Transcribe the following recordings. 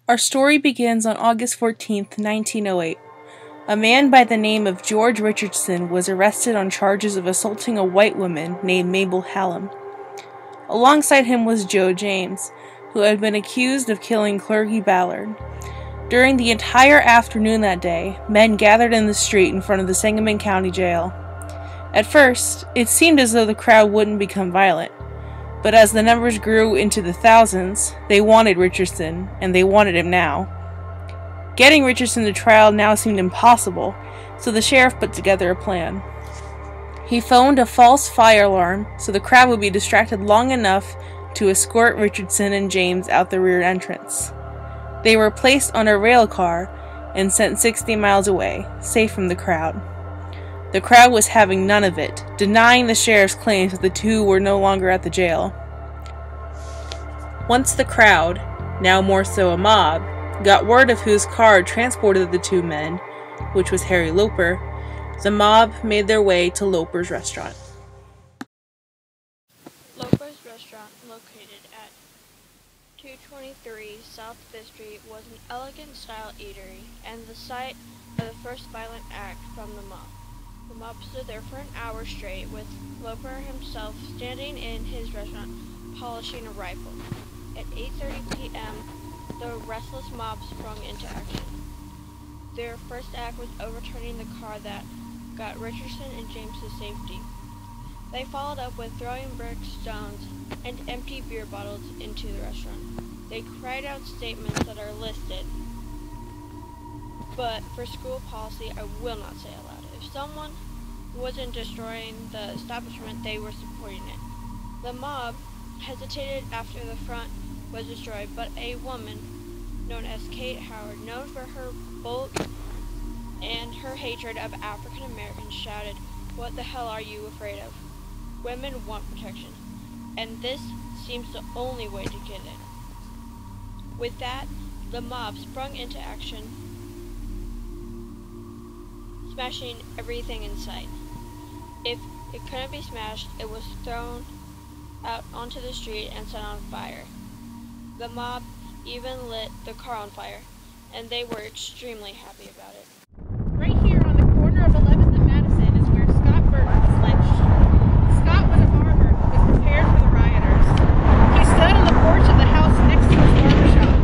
Our story begins on August 14th, 1908. A man by the name of George Richardson was arrested on charges of assaulting a white woman named Mabel Hallam. Alongside him was Joe James, who had been accused of killing Clergy Ballard. During the entire afternoon that day, men gathered in the street in front of the Sangamon County Jail. At first, it seemed as though the crowd wouldn't become violent, but as the numbers grew into the thousands, they wanted Richardson, and they wanted him now. Getting Richardson to trial now seemed impossible, so the sheriff put together a plan. He phoned a false fire alarm so the crowd would be distracted long enough to escort Richardson and James out the rear entrance. They were placed on a rail car and sent 60 miles away, safe from the crowd. The crowd was having none of it, denying the sheriff's claims that the two were no longer at the jail. Once the crowd, now more so a mob, got word of whose car transported the two men, which was Harry Loper, the mob made their way to Loper's restaurant. Loper's restaurant, located at 223 South Fifth Street, was an elegant-style eatery and the site of the first violent act from the mob. The mob stood there for an hour straight, with Loper himself standing in his restaurant polishing a rifle. At 8:30 p.m., the restless mob sprung into action. Their first act was overturning the car that got Richardson and James to safety. They followed up with throwing bricks, stones, and empty beer bottles into the restaurant. They cried out statements that are listed, but for school policy, I will not say aloud. If someone wasn't destroying the establishment, they were supporting it. The mob hesitated after the front was destroyed, but a woman known as Kate Howard, known for her bulk and her hatred of African Americans, shouted, "What the hell are you afraid of? Women want protection, and this seems the only way to get it." With that, the mob sprung into action, smashing everything in sight. If it couldn't be smashed, it was thrown out onto the street and set on fire. The mob even lit the car on fire, and they were extremely happy about it. Right here on the corner of 11th and Madison is where Scott Burton was lynched. Scott was a barber who was prepared for the rioters. He stood on the porch of the house next to his barber shop,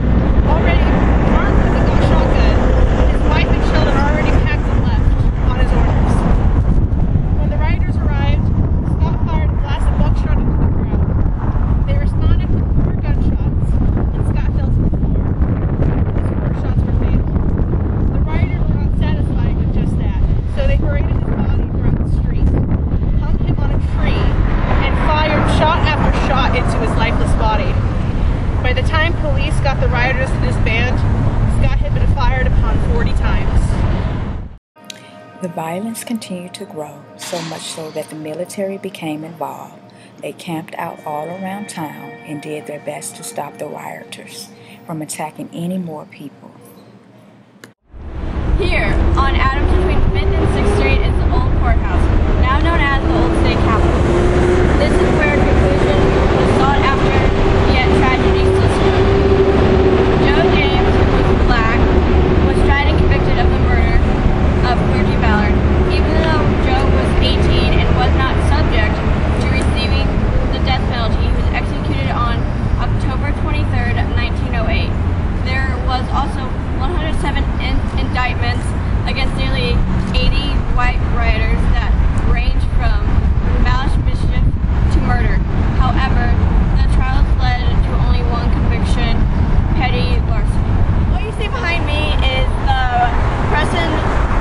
already armed with a shotgun. His wife and children already packed and left on his orders. When the rioters arrived, Scott fired a blast of buckshot into the crowd. They responded with 4 gunshots, and Scott fell to the floor. His 4 shots were fatal. The rioters were not satisfied with just that, so they paraded his body throughout the street, hung him on a tree, and fired shot after shot into his lifeless body. By the time police got the rioters to disband, Scott had been fired upon 40 times. The violence continued to grow, so much so that the military became involved. They camped out all around town and did their best to stop the rioters from attacking any more people. Here, on Adams between 5th and 6th Street, is the old courthouse, now known as the Old State Capitol. This is where conclusion was sought after, yet tragedy still stood. Joe James, who was black, was tried and convicted of the murder of Clergy Ballard. Even though Joe was 18 and was not subject to receiving the death penalty, he was executed on October 23rd, 1908. There was also 107 indictments against nearly 80 white rioters that ranged from malice mischief to murder. However, the trials led to only one conviction: petty larceny. What you see behind me is the Preston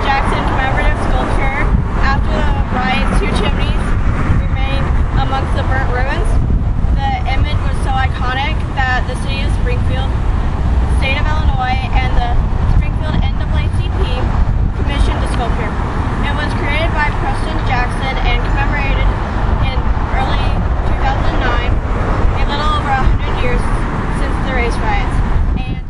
Jackson commemorative sculpture. After the riot, 2 chimneys remain amongst the burnt ruins. The image was so iconic that the city of Springfield, state of Illinois, and the Springfield NAACP commissioned the sculpture. It was created by Preston Jackson and commemorated in early 2009, a little over 100 years since the race riots. And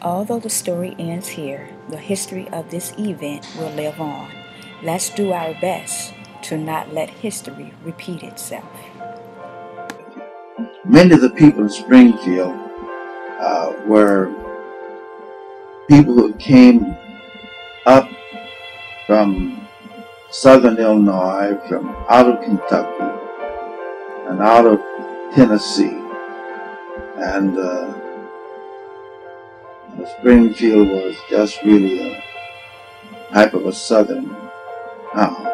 Although the story ends here, the history of this event will live on. Let's do our best to not let history repeat itself. Many of the people in Springfield were people who came up from southern Illinois, from out of Kentucky, and out of Tennessee, and Springfield was just really a type of a southern town.